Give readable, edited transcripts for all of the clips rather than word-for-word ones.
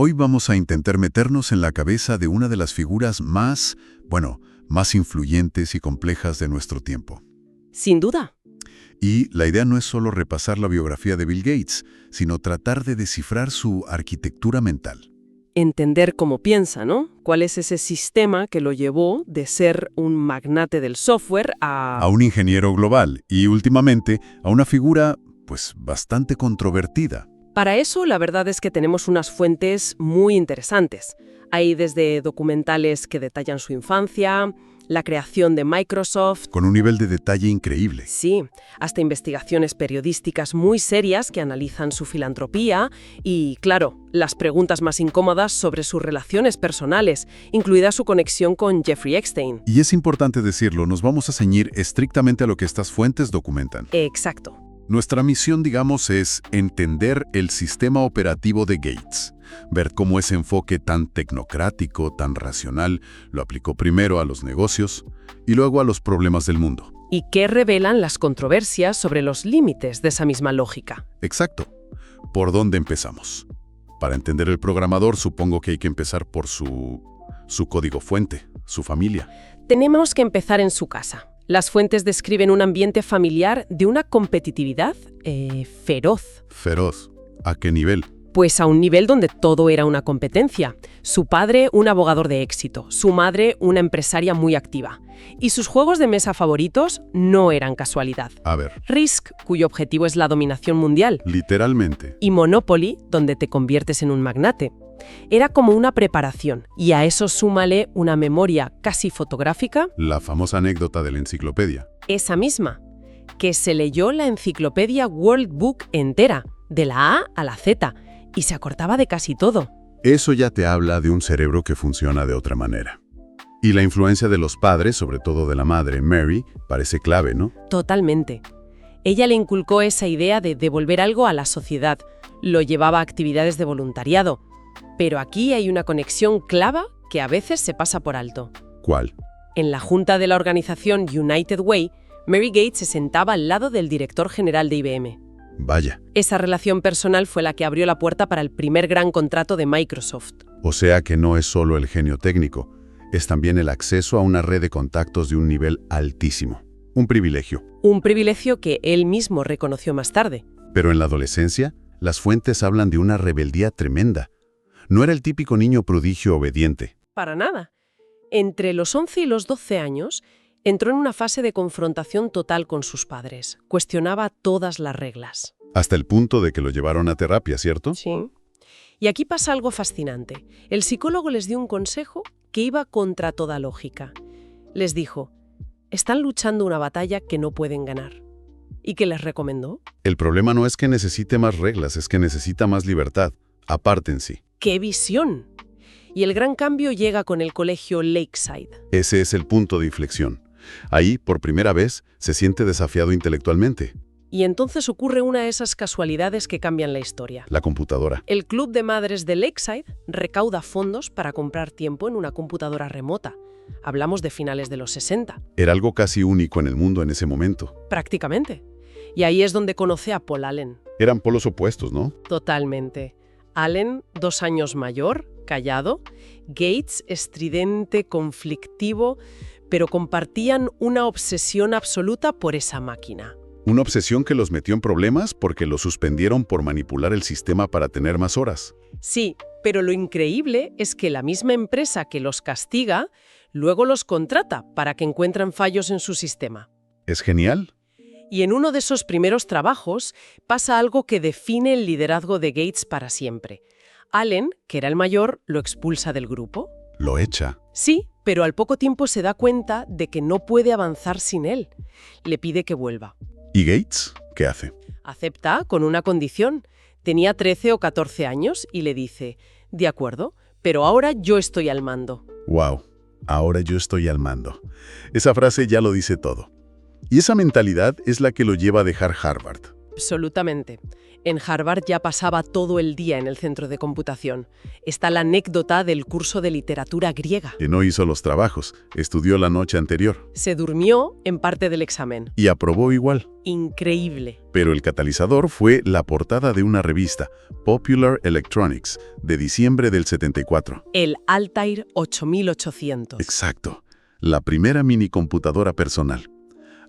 Hoy vamos a intentar meternos en la cabeza de una de las figuras más influyentes y complejas de nuestro tiempo. Sin duda. Y la idea no es solo repasar la biografía de Bill Gates, sino tratar de descifrar su arquitectura mental. Entender cómo piensa, ¿no? ¿Cuál es ese sistema que lo llevó de ser un magnate del software A un ingeniero global y, últimamente, a una figura, bastante controvertida. Para eso, la verdad es que tenemos unas fuentes muy interesantes. Hay desde documentales que detallan su infancia, la creación de Microsoft. Con un nivel de detalle increíble. Sí, hasta investigaciones periodísticas muy serias que analizan su filantropía y, claro, las preguntas más incómodas sobre sus relaciones personales, incluida su conexión con Jeffrey Epstein. Y es importante decirlo, nos vamos a ceñir estrictamente a lo que estas fuentes documentan. Exacto. Nuestra misión, digamos, es entender el sistema operativo de Gates, ver cómo ese enfoque tan tecnocrático, tan racional, lo aplicó primero a los negocios y luego a los problemas del mundo. ¿Y qué revelan las controversias sobre los límites de esa misma lógica? Exacto. ¿Por dónde empezamos? Para entender el programador, supongo que hay que empezar por su código fuente, su familia. Tenemos que empezar en su casa. Las fuentes describen un ambiente familiar de una competitividad feroz. ¿Feroz? ¿A qué nivel? Pues a un nivel donde todo era una competencia. Su padre, un abogador de éxito. Su madre, una empresaria muy activa. Y sus juegos de mesa favoritos no eran casualidad. A ver. Risk, cuyo objetivo es la dominación mundial. Literalmente. Y Monopoly, donde te conviertes en un magnate. Era como una preparación, y a eso súmale una memoria casi fotográfica. La famosa anécdota de la enciclopedia. Esa misma, que se leyó la enciclopedia World Book entera, de la A a la Z, y se acordaba de casi todo. Eso ya te habla de un cerebro que funciona de otra manera. Y la influencia de los padres, sobre todo de la madre, Mary, parece clave, ¿no? Totalmente. Ella le inculcó esa idea de devolver algo a la sociedad. Lo llevaba a actividades de voluntariado. Pero aquí hay una conexión clave que a veces se pasa por alto. ¿Cuál? En la junta de la organización United Way, Mary Gates se sentaba al lado del director general de IBM. Vaya. Esa relación personal fue la que abrió la puerta para el primer gran contrato de Microsoft. O sea que no es solo el genio técnico, es también el acceso a una red de contactos de un nivel altísimo. Un privilegio. Un privilegio que él mismo reconoció más tarde. Pero en la adolescencia, las fuentes hablan de una rebeldía tremenda. No era el típico niño prodigio obediente. Para nada. Entre los 11 y los 12 años, entró en una fase de confrontación total con sus padres. Cuestionaba todas las reglas. Hasta el punto de que lo llevaron a terapia, ¿cierto? Sí. Y aquí pasa algo fascinante. El psicólogo les dio un consejo que iba contra toda lógica. Les dijo, están luchando una batalla que no pueden ganar. ¿Y qué les recomendó? El problema no es que necesite más reglas, es que necesita más libertad. Apártense. ¡Qué visión! Y el gran cambio llega con el colegio Lakeside. Ese es el punto de inflexión. Ahí, por primera vez, se siente desafiado intelectualmente. Y entonces ocurre una de esas casualidades que cambian la historia. La computadora. El club de madres de Lakeside recauda fondos para comprar tiempo en una computadora remota. Hablamos de finales de los 60. Era algo casi único en el mundo en ese momento. Prácticamente. Y ahí es donde conoce a Paul Allen. Eran polos opuestos, ¿no? Totalmente. Allen, 2 años mayor, callado. Gates, estridente, conflictivo, pero compartían una obsesión absoluta por esa máquina. Una obsesión que los metió en problemas porque los suspendieron por manipular el sistema para tener más horas. Sí, pero lo increíble es que la misma empresa que los castiga, luego los contrata para que encuentren fallos en su sistema. Es genial. Y en uno de esos primeros trabajos pasa algo que define el liderazgo de Gates para siempre. Allen, que era el mayor, lo expulsa del grupo. Lo echa. Sí, pero al poco tiempo se da cuenta de que no puede avanzar sin él. Le pide que vuelva. ¿Y Gates? ¿Qué hace? Acepta con una condición. Tenía 13 o 14 años y le dice, de acuerdo, pero ahora yo estoy al mando. ¡Wow! Ahora yo estoy al mando. Esa frase ya lo dice todo. Y esa mentalidad es la que lo lleva a dejar Harvard. Absolutamente. En Harvard ya pasaba todo el día en el centro de computación. Está la anécdota del curso de literatura griega. Que no hizo los trabajos, estudió la noche anterior. Se durmió en parte del examen. Y aprobó igual. Increíble. Pero el catalizador fue la portada de una revista, Popular Electronics, de diciembre del 74. El Altair 8800. Exacto. La primera minicomputadora personal.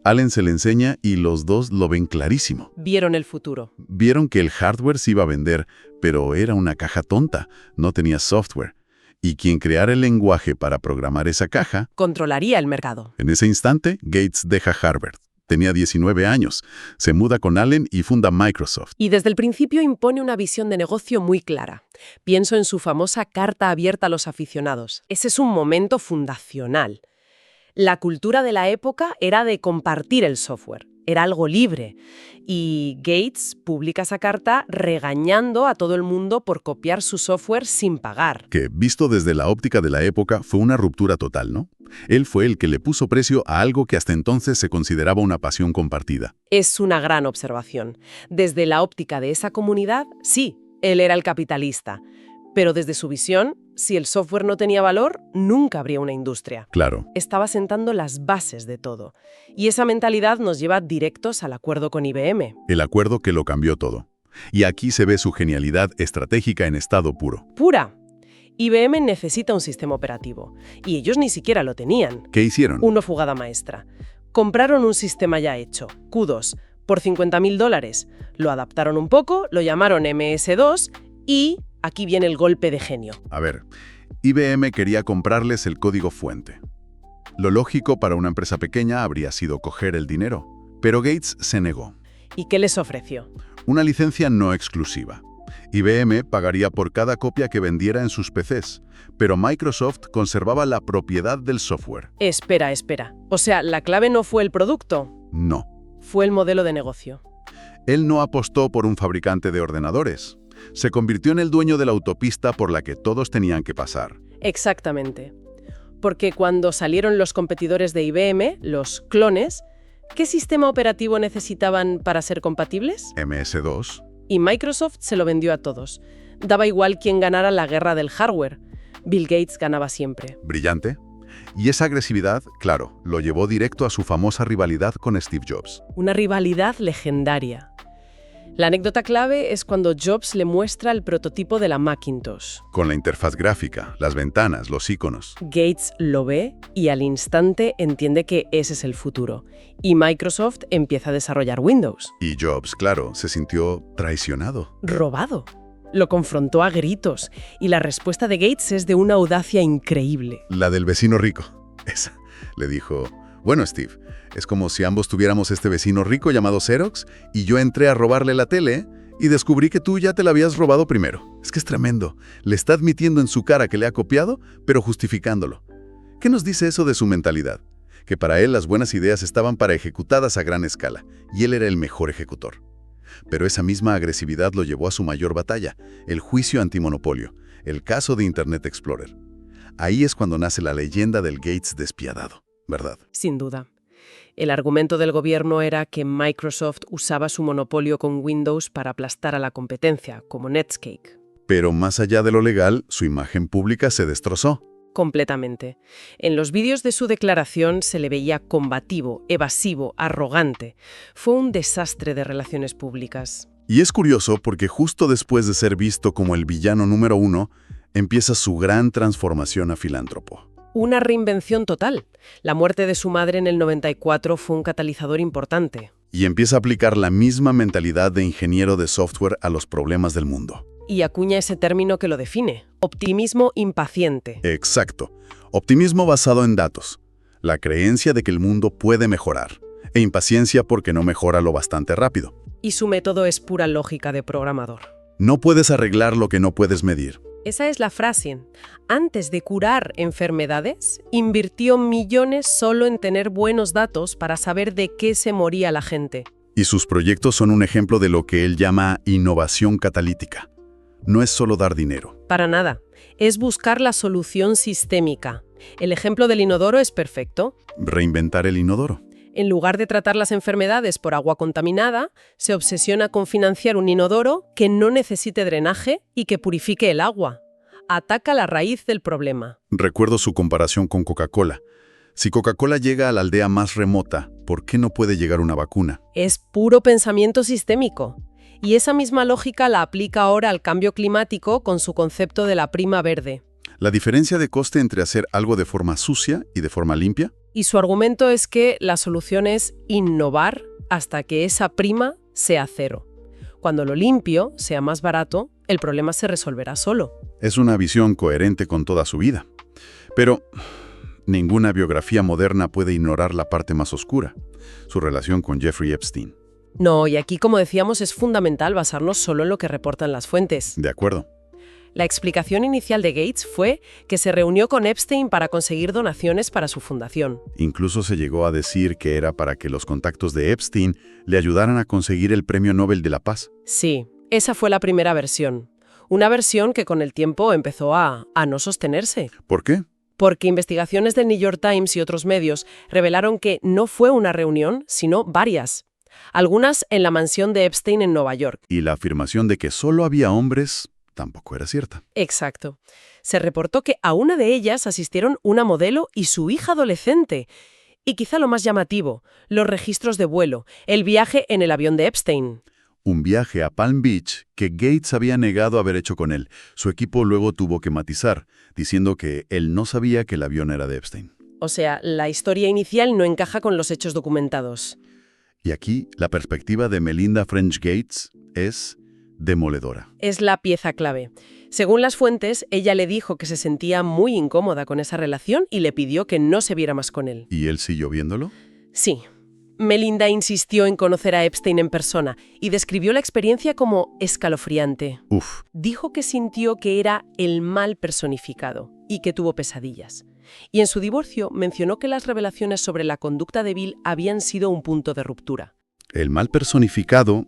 Allen se le enseña y los dos lo ven clarísimo. Vieron el futuro. Vieron que el hardware se iba a vender, pero era una caja tonta, no tenía software. Y quien creara el lenguaje para programar esa caja... Controlaría el mercado. En ese instante, Gates deja Harvard. Tenía 19 años. Se muda con Allen y funda Microsoft. Y desde el principio impone una visión de negocio muy clara. Pienso en su famosa carta abierta a los aficionados. Ese es un momento fundacional. La cultura de la época era de compartir el software, era algo libre. Y Gates publica esa carta regañando a todo el mundo por copiar su software sin pagar. Que, visto desde la óptica de la época, fue una ruptura total, ¿no? Él fue el que le puso precio a algo que hasta entonces se consideraba una pasión compartida. Es una gran observación. Desde la óptica de esa comunidad, sí, él era el capitalista. Pero desde su visión, si el software no tenía valor, nunca habría una industria. Claro. Estaba sentando las bases de todo. Y esa mentalidad nos lleva directos al acuerdo con IBM. El acuerdo que lo cambió todo. Y aquí se ve su genialidad estratégica en estado puro. ¡Pura! IBM necesita un sistema operativo. Y ellos ni siquiera lo tenían. ¿Qué hicieron? Una jugada maestra. Compraron un sistema ya hecho, Q2, por $50.000. Lo adaptaron un poco, lo llamaron MS2 y... aquí viene el golpe de genio. A ver, IBM quería comprarles el código fuente. Lo lógico para una empresa pequeña habría sido coger el dinero, pero Gates se negó. ¿Y qué les ofreció? Una licencia no exclusiva. IBM pagaría por cada copia que vendiera en sus PCs, pero Microsoft conservaba la propiedad del software. Espera. O sea, la clave no fue el producto. No. Fue el modelo de negocio. Él no apostó por un fabricante de ordenadores. Se convirtió en el dueño de la autopista por la que todos tenían que pasar. Exactamente. Porque cuando salieron los competidores de IBM, los clones, ¿qué sistema operativo necesitaban para ser compatibles? MS2. Y Microsoft se lo vendió a todos. Daba igual quién ganara la guerra del hardware. Bill Gates ganaba siempre. Brillante. Y esa agresividad, claro, lo llevó directo a su famosa rivalidad con Steve Jobs. Una rivalidad legendaria. La anécdota clave es cuando Jobs le muestra el prototipo de la Macintosh. Con la interfaz gráfica, las ventanas, los iconos. Gates lo ve y al instante entiende que ese es el futuro. Y Microsoft empieza a desarrollar Windows. Y Jobs, claro, se sintió traicionado. Robado. Lo confrontó a gritos. Y la respuesta de Gates es de una audacia increíble. La del vecino rico. Esa. Le dijo, bueno, Steve, es como si ambos tuviéramos este vecino rico llamado Xerox y yo entré a robarle la tele y descubrí que tú ya te la habías robado primero. Es que es tremendo. Le está admitiendo en su cara que le ha copiado, pero justificándolo. ¿Qué nos dice eso de su mentalidad? Que para él las buenas ideas estaban para ejecutadas a gran escala, y él era el mejor ejecutor. Pero esa misma agresividad lo llevó a su mayor batalla, el juicio antimonopolio, el caso de Internet Explorer. Ahí es cuando nace la leyenda del Gates despiadado, ¿verdad? Sin duda. El argumento del gobierno era que Microsoft usaba su monopolio con Windows para aplastar a la competencia, como Netscape. Pero más allá de lo legal, su imagen pública se destrozó. Completamente. En los vídeos de su declaración se le veía combativo, evasivo, arrogante. Fue un desastre de relaciones públicas. Y es curioso porque justo después de ser visto como el villano número 1, empieza su gran transformación a filántropo. Una reinvención total. La muerte de su madre en el 94 fue un catalizador importante. Y empieza a aplicar la misma mentalidad de ingeniero de software a los problemas del mundo. Y acuña ese término que lo define, optimismo impaciente. Exacto. Optimismo basado en datos. La creencia de que el mundo puede mejorar. E impaciencia porque no mejora lo bastante rápido. Y su método es pura lógica de programador. No puedes arreglar lo que no puedes medir. Esa es la frase. Antes de curar enfermedades, invirtió millones solo en tener buenos datos para saber de qué se moría la gente. Y sus proyectos son un ejemplo de lo que él llama innovación catalítica. No es solo dar dinero. Para nada. Es buscar la solución sistémica. El ejemplo del inodoro es perfecto. Reinventar el inodoro. En lugar de tratar las enfermedades por agua contaminada, se obsesiona con financiar un inodoro que no necesite drenaje y que purifique el agua. Ataca la raíz del problema. Recuerdo su comparación con Coca-Cola. Si Coca-Cola llega a la aldea más remota, ¿por qué no puede llegar una vacuna? Es puro pensamiento sistémico. Y esa misma lógica la aplica ahora al cambio climático con su concepto de la prima verde. ¿La diferencia de coste entre hacer algo de forma sucia y de forma limpia? Y su argumento es que la solución es innovar hasta que esa prima sea cero. Cuando lo limpio sea más barato, el problema se resolverá solo. Es una visión coherente con toda su vida. Pero ninguna biografía moderna puede ignorar la parte más oscura, su relación con Jeffrey Epstein. No, y aquí, como decíamos, es fundamental basarnos solo en lo que reportan las fuentes. De acuerdo. La explicación inicial de Gates fue que se reunió con Epstein para conseguir donaciones para su fundación. Incluso se llegó a decir que era para que los contactos de Epstein le ayudaran a conseguir el Premio Nobel de la Paz. Sí, esa fue la primera versión. Una versión que con el tiempo empezó a no sostenerse. ¿Por qué? Porque investigaciones del New York Times y otros medios revelaron que no fue una reunión, sino varias. Algunas en la mansión de Epstein en Nueva York. Y la afirmación de que solo había hombres tampoco era cierta. Exacto. Se reportó que a una de ellas asistieron una modelo y su hija adolescente. Y quizá lo más llamativo, los registros de vuelo, el viaje en el avión de Epstein. Un viaje a Palm Beach que Gates había negado haber hecho con él. Su equipo luego tuvo que matizar, diciendo que él no sabía que el avión era de Epstein. O sea, la historia inicial no encaja con los hechos documentados. Y aquí, la perspectiva de Melinda French Gates es demoledora. Es la pieza clave. Según las fuentes, ella le dijo que se sentía muy incómoda con esa relación y le pidió que no se viera más con él. ¿Y él siguió viéndolo? Sí. Melinda insistió en conocer a Epstein en persona y describió la experiencia como escalofriante. Uf. Dijo que sintió que era el mal personificado y que tuvo pesadillas. Y en su divorcio mencionó que las revelaciones sobre la conducta de Bill habían sido un punto de ruptura. El mal personificado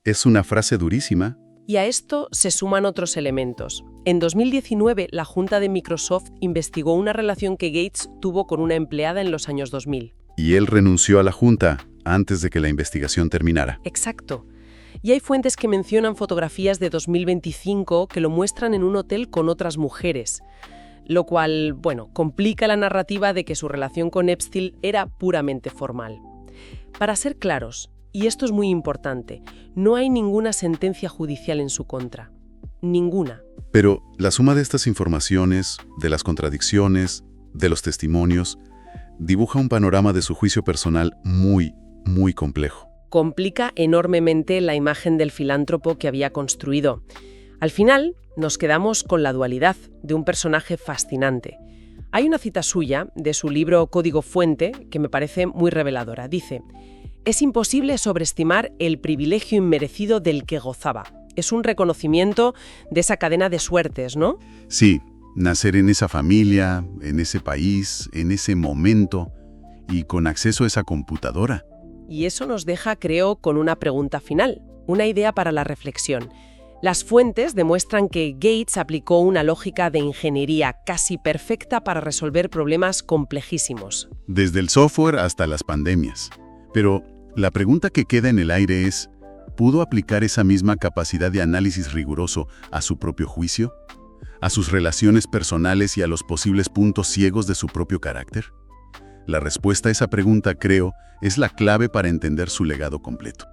es una frase durísima. Y a esto se suman otros elementos. En 2019, la Junta de Microsoft investigó una relación que Gates tuvo con una empleada en los años 2000. Y él renunció a la Junta antes de que la investigación terminara. Exacto. Y hay fuentes que mencionan fotografías de 2025 que lo muestran en un hotel con otras mujeres. Lo cual, complica la narrativa de que su relación con Epstein era puramente formal. Para ser claros, y esto es muy importante, no hay ninguna sentencia judicial en su contra. Ninguna. Pero la suma de estas informaciones, de las contradicciones, de los testimonios, dibuja un panorama de su juicio personal muy, muy complejo. Complica enormemente la imagen del filántropo que había construido. Al final, nos quedamos con la dualidad de un personaje fascinante. Hay una cita suya de su libro Código Fuente que me parece muy reveladora. Dice: «Es imposible sobreestimar el privilegio inmerecido del que gozaba». Es un reconocimiento de esa cadena de suertes, ¿no? Sí, nacer en esa familia, en ese país, en ese momento y con acceso a esa computadora. Y eso nos deja, creo, con una pregunta final, una idea para la reflexión. Las fuentes demuestran que Gates aplicó una lógica de ingeniería casi perfecta para resolver problemas complejísimos. Desde el software hasta las pandemias. Pero la pregunta que queda en el aire es, ¿pudo aplicar esa misma capacidad de análisis riguroso a su propio juicio? ¿A sus relaciones personales y a los posibles puntos ciegos de su propio carácter? La respuesta a esa pregunta, creo, es la clave para entender su legado completo.